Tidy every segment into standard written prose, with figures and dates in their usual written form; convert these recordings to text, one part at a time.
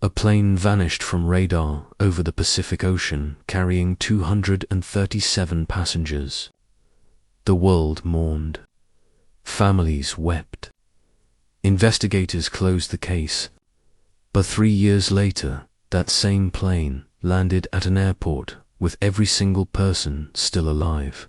A plane vanished from radar over the Pacific Ocean carrying 237 passengers. The world mourned. Families wept. Investigators closed the case. But 3 years later, that same plane landed at an airport with every single person still alive.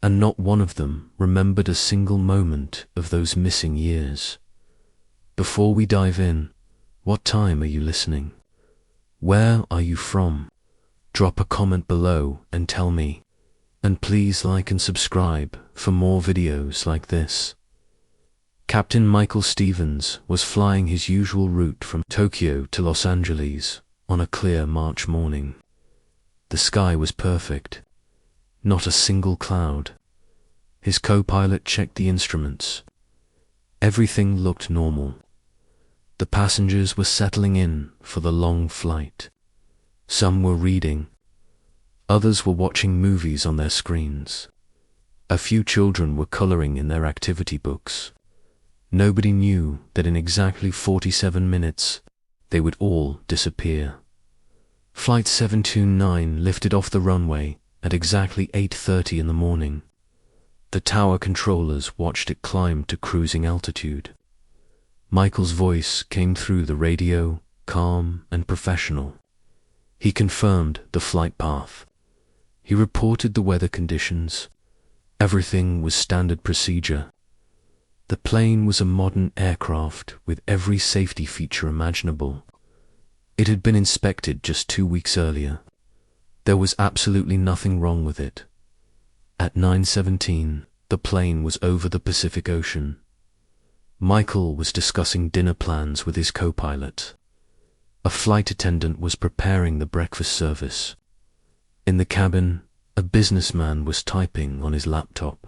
And not one of them remembered a single moment of those missing years. Before we dive in, what time are you listening? Where are you from? Drop a comment below and tell me. And please like and subscribe for more videos like this. Captain Michael Stevens was flying his usual route from Tokyo to Los Angeles on a clear March morning. The sky was perfect. Not a single cloud. His co-pilot checked the instruments. Everything looked normal. The passengers were settling in for the long flight. Some were reading. Others were watching movies on their screens. A few children were coloring in their activity books. Nobody knew that in exactly 47 minutes, they would all disappear. Flight 729 lifted off the runway at exactly 8:30 in the morning. The tower controllers watched it climb to cruising altitude. Michael's voice came through the radio, calm and professional. He confirmed the flight path. He reported the weather conditions. Everything was standard procedure. The plane was a modern aircraft with every safety feature imaginable. It had been inspected just 2 weeks earlier. There was absolutely nothing wrong with it. At 9:17, the plane was over the Pacific Ocean. Michael was discussing dinner plans with his co-pilot. A flight attendant was preparing the breakfast service. In the cabin, a businessman was typing on his laptop.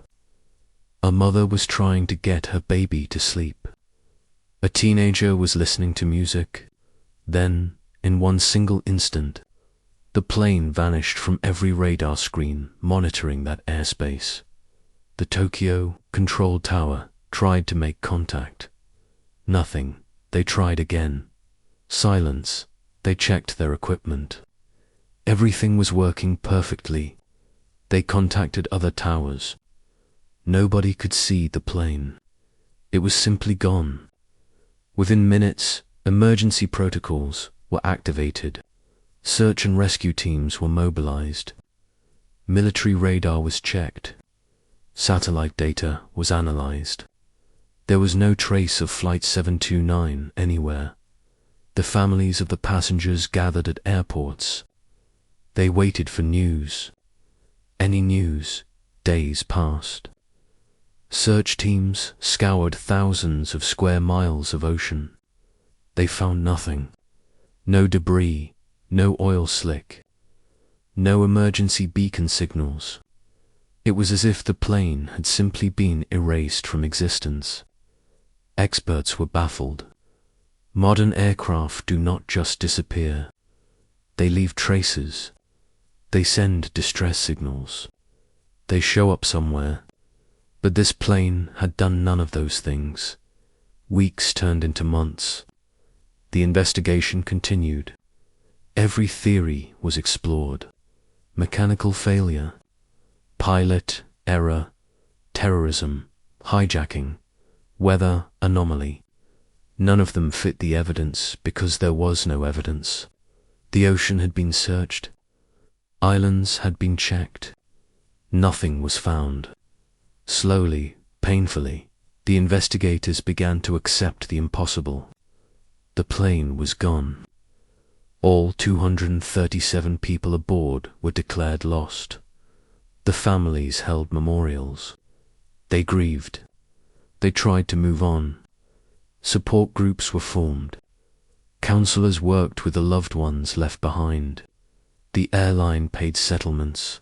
A mother was trying to get her baby to sleep. A teenager was listening to music. Then, in one single instant, the plane vanished from every radar screen monitoring that airspace. The Tokyo control tower tried to make contact. Nothing. They tried again. Silence. They checked their equipment. Everything was working perfectly. They contacted other towers. Nobody could see the plane. It was simply gone. Within minutes, emergency protocols were activated. Search and rescue teams were mobilized. Military radar was checked. Satellite data was analyzed. There was no trace of Flight 729 anywhere. The families of the passengers gathered at airports. They waited for news. Any news. Days passed. Search teams scoured thousands of square miles of ocean. They found nothing. No debris, no oil slick, no emergency beacon signals. It was as if the plane had simply been erased from existence. Experts were baffled. Modern aircraft do not just disappear. They leave traces. They send distress signals. They show up somewhere. But this plane had done none of those things. Weeks turned into months. The investigation continued. Every theory was explored. Mechanical failure, pilot error, terrorism, hijacking, weather anomaly. None of them fit the evidence because there was no evidence. The ocean had been searched. Islands had been checked. Nothing was found. Slowly, painfully, the investigators began to accept the impossible. The plane was gone. All 237 people aboard were declared lost. The families held memorials. They grieved. They tried to move on. Support groups were formed. Counselors worked with the loved ones left behind. The airline paid settlements.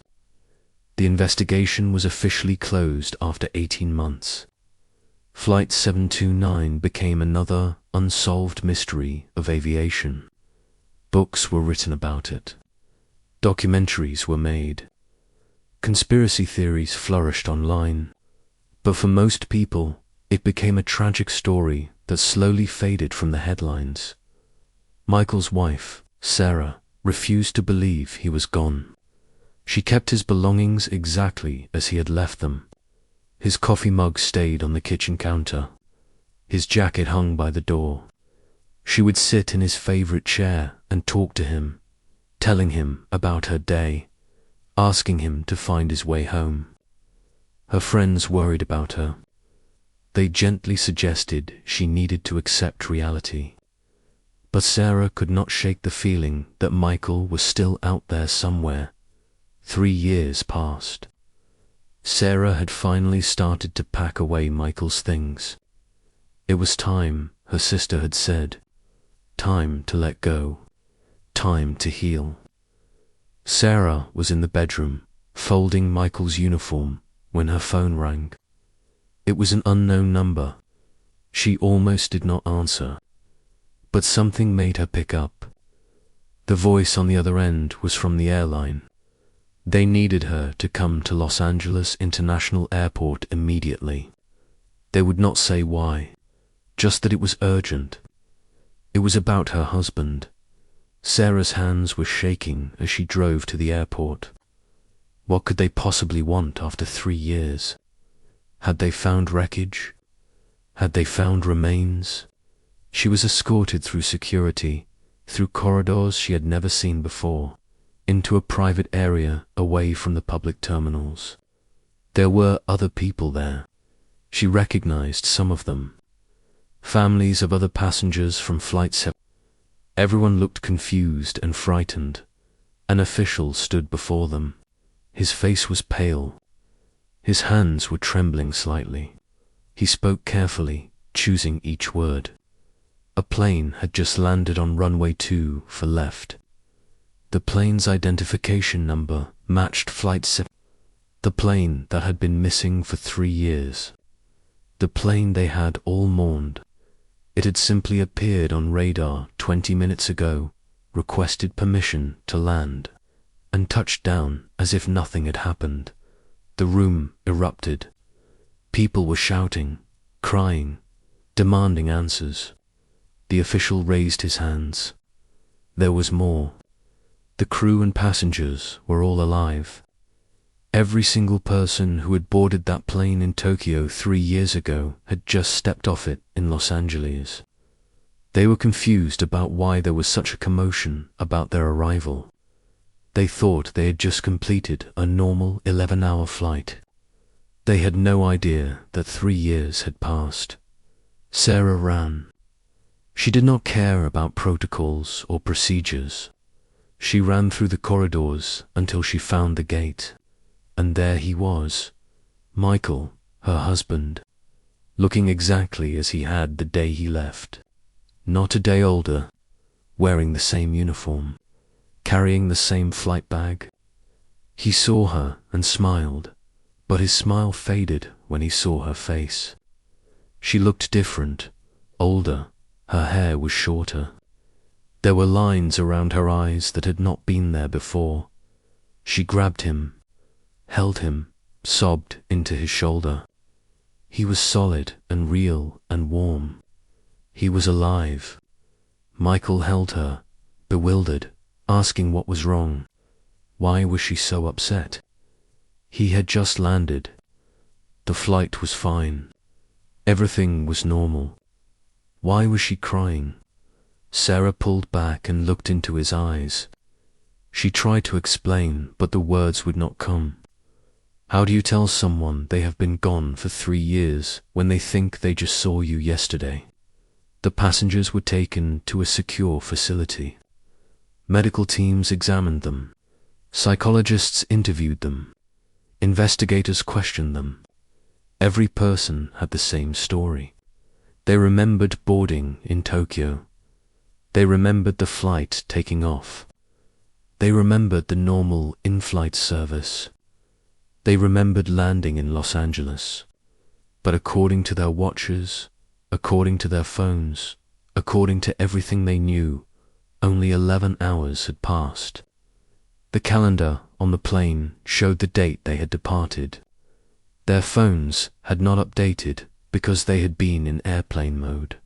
The investigation was officially closed after 18 months. Flight 729 became another unsolved mystery of aviation. Books were written about it. Documentaries were made. Conspiracy theories flourished online. But for most people, it became a tragic story that slowly faded from the headlines. Michael's wife, Sarah, refused to believe he was gone. She kept his belongings exactly as he had left them. His coffee mug stayed on the kitchen counter. His jacket hung by the door. She would sit in his favorite chair and talk to him, telling him about her day, asking him to find his way home. Her friends worried about her. They gently suggested she needed to accept reality. But Sarah could not shake the feeling that Michael was still out there somewhere. 3 years passed. Sarah had finally started to pack away Michael's things. It was time, her sister had said. Time to let go. Time to heal. Sarah was in the bedroom, folding Michael's uniform, when her phone rang. It was an unknown number. She almost did not answer, but something made her pick up. The voice on the other end was from the airline. They needed her to come to Los Angeles International Airport immediately. They would not say why, just that it was urgent. It was about her husband. Sarah's hands were shaking as she drove to the airport. What could they possibly want after 3 years? Had they found wreckage? Had they found remains? She was escorted through security, through corridors she had never seen before, into a private area away from the public terminals. There were other people there. She recognized some of them. Families of other passengers from Flight 7. Everyone looked confused and frightened. An official stood before them. His face was pale. His hands were trembling slightly. He spoke carefully, choosing each word. A plane had just landed on runway 2 for left. The plane's identification number matched Flight 7. The plane that had been missing for 3 years. The plane they had all mourned. It had simply appeared on radar 20 minutes ago, requested permission to land, and touched down as if nothing had happened. The room erupted. People were shouting, crying, demanding answers. The official raised his hands. There was more. The crew and passengers were all alive. Every single person who had boarded that plane in Tokyo 3 years ago had just stepped off it in Los Angeles. They were confused about why there was such a commotion about their arrival. They thought they had just completed a normal 11-hour flight. They had no idea that 3 years had passed. Sarah ran. She did not care about protocols or procedures. She ran through the corridors until she found the gate. And there he was, Michael, her husband, looking exactly as he had the day he left. Not a day older, wearing the same uniform, carrying the same flight bag. He saw her and smiled, but his smile faded when he saw her face. She looked different, older, her hair was shorter. There were lines around her eyes that had not been there before. She grabbed him, held him, sobbed into his shoulder. He was solid and real and warm. He was alive. Michael held her, bewildered, asking what was wrong. Why was she so upset? He had just landed. The flight was fine. Everything was normal. Why was she crying? Sarah pulled back and looked into his eyes. She tried to explain, but the words would not come. How do you tell someone they have been gone for 3 years when they think they just saw you yesterday? The passengers were taken to a secure facility. Medical teams examined them. Psychologists interviewed them. Investigators questioned them. Every person had the same story. They remembered boarding in Tokyo. They remembered the flight taking off. They remembered the normal in-flight service. They remembered landing in Los Angeles. But according to their watches, according to their phones, according to everything they knew, only 11 hours had passed. The calendar on the plane showed the date they had departed. Their phones had not updated because they had been in airplane mode.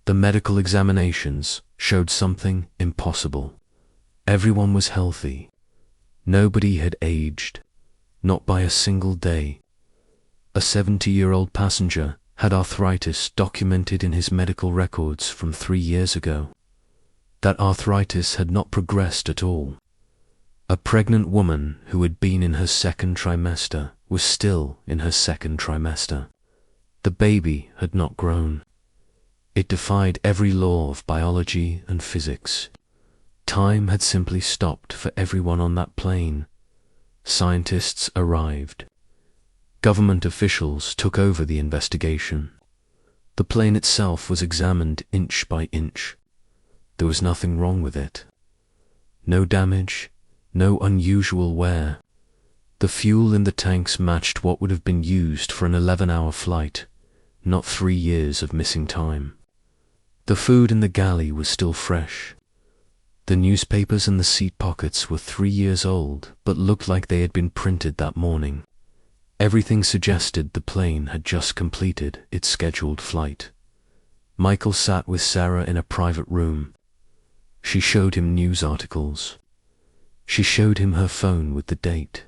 The medical examinations showed something impossible. Everyone was healthy. Nobody had aged, not by a single day. A 70-year-old passenger had arthritis documented in his medical records from 3 years ago. That arthritis had not progressed at all. A pregnant woman who had been in her second trimester was still in her second trimester. The baby had not grown. It defied every law of biology and physics. Time had simply stopped for everyone on that plane. Scientists arrived. Government officials took over the investigation. The plane itself was examined inch by inch. There was nothing wrong with it. No damage, no unusual wear. The fuel in the tanks matched what would have been used for an 11-hour flight, not 3 years of missing time. The food in the galley was still fresh. The newspapers in the seat pockets were 3 years old, but looked like they had been printed that morning. Everything suggested the plane had just completed its scheduled flight. Michael sat with Sarah in a private room. She showed him news articles. She showed him her phone with the date.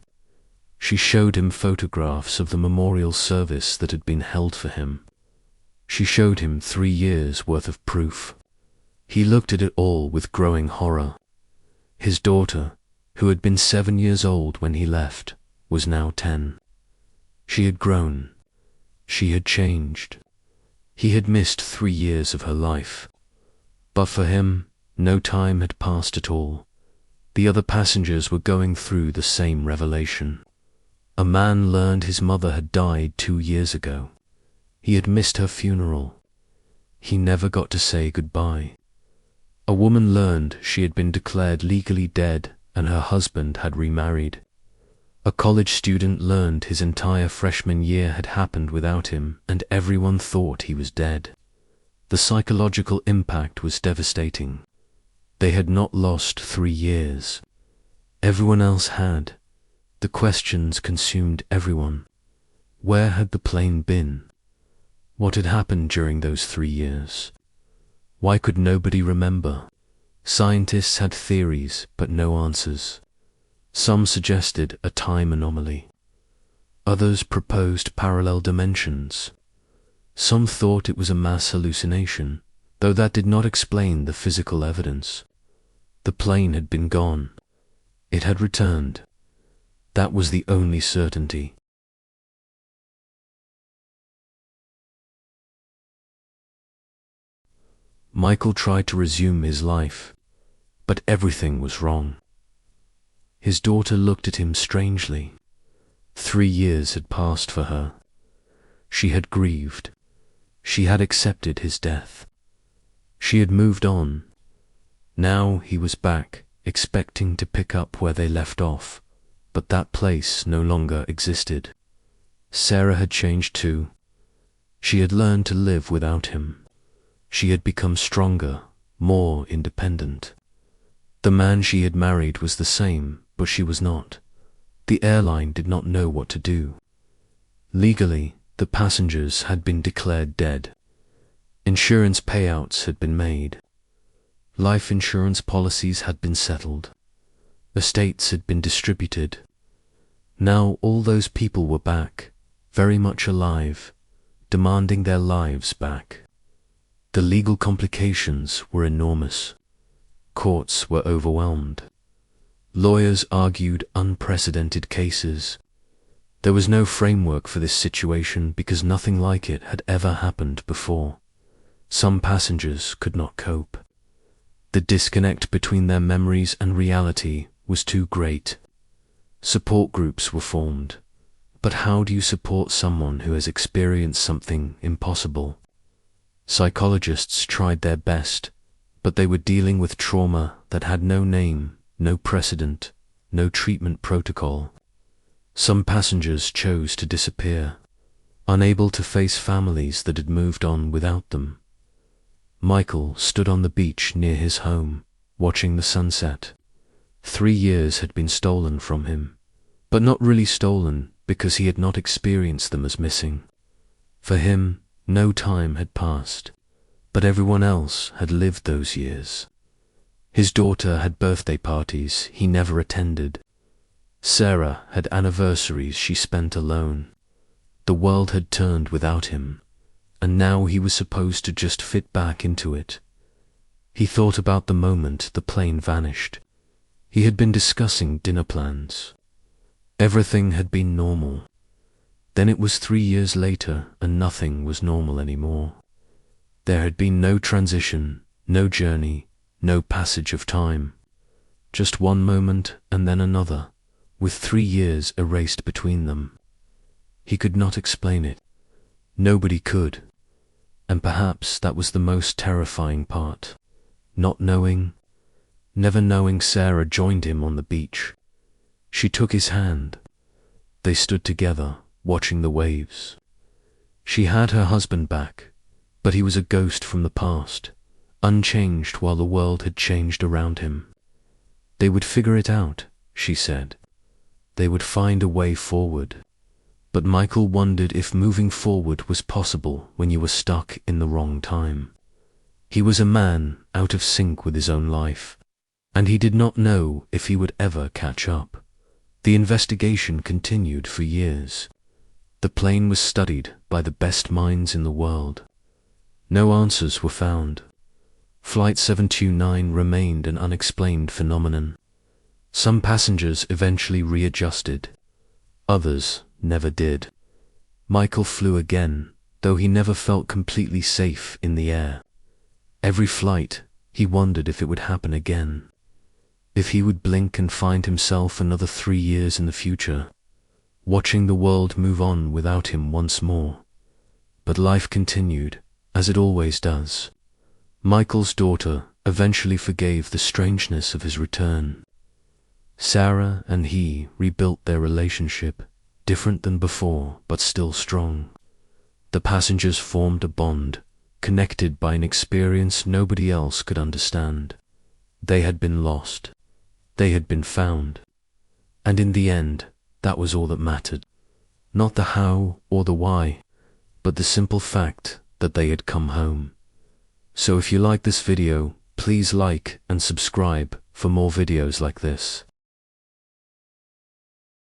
She showed him photographs of the memorial service that had been held for him. She showed him 3 years' worth of proof. He looked at it all with growing horror. His daughter, who had been 7 years old when he left, was now 10. She had grown. She had changed. He had missed 3 years of her life. But for him, no time had passed at all. The other passengers were going through the same revelation. A man learned his mother had died 2 years ago. He had missed her funeral. He never got to say goodbye. A woman learned she had been declared legally dead and her husband had remarried. A college student learned his entire freshman year had happened without him and everyone thought he was dead. The psychological impact was devastating. They had not lost 3 years. Everyone else had. The questions consumed everyone. Where had the plane been? What had happened during those 3 years? Why could nobody remember? Scientists had theories, but no answers. Some suggested a time anomaly. Others proposed parallel dimensions. Some thought it was a mass hallucination, though that did not explain the physical evidence. The plane had been gone. It had returned. That was the only certainty. Michael tried to resume his life, but everything was wrong. His daughter looked at him strangely. 3 years had passed for her. She had grieved. She had accepted his death. She had moved on. Now he was back, expecting to pick up where they left off, but that place no longer existed. Sarah had changed too. She had learned to live without him. She had become stronger, more independent. The man she had married was the same, but she was not. The airline did not know what to do. Legally, the passengers had been declared dead. Insurance payouts had been made. Life insurance policies had been settled. Estates had been distributed. Now all those people were back, very much alive, demanding their lives back. The legal complications were enormous. Courts were overwhelmed. Lawyers argued unprecedented cases. There was no framework for this situation because nothing like it had ever happened before. Some passengers could not cope. The disconnect between their memories and reality was too great. Support groups were formed. But how do you support someone who has experienced something impossible? Psychologists tried their best, but they were dealing with trauma that had no name, no precedent, no treatment protocol. Some passengers chose to disappear, unable to face families that had moved on without them. Michael stood on the beach near his home, watching the sunset. 3 years had been stolen from him, but not really stolen because he had not experienced them as missing. For him, no time had passed. But everyone else had lived those years. His daughter had birthday parties he never attended. Sarah had anniversaries she spent alone. The world had turned without him, and now he was supposed to just fit back into it. He thought about the moment the plane vanished. He had been discussing dinner plans. Everything had been normal. Then it was 3 years later, and nothing was normal anymore. There had been no transition, no journey, no passage of time. Just one moment and then another, with 3 years erased between them. He could not explain it. Nobody could. And perhaps that was the most terrifying part. Not knowing, never knowing. Sarah joined him on the beach. She took his hand. They stood together, watching the waves. She had her husband back, but he was a ghost from the past, unchanged while the world had changed around him. They would figure it out, she said. They would find a way forward. But Michael wondered if moving forward was possible when you were stuck in the wrong time. He was a man out of sync with his own life, and he did not know if he would ever catch up. The investigation continued for years. The plane was studied by the best minds in the world. No answers were found. Flight 729 remained an unexplained phenomenon. Some passengers eventually readjusted. Others never did. Michael flew again, though he never felt completely safe in the air. Every flight, he wondered if it would happen again. If he would blink and find himself another 3 years in the future, watching the world move on without him once more. But life continued, as it always does. Michael's daughter eventually forgave the strangeness of his return. Sarah and he rebuilt their relationship, different than before, but still strong. The passengers formed a bond, connected by an experience nobody else could understand. They had been lost. They had been found. And in the end, that was all that mattered. Not the how or the why, but the simple fact that they had come home. So if you like this video, please like and subscribe for more videos like this.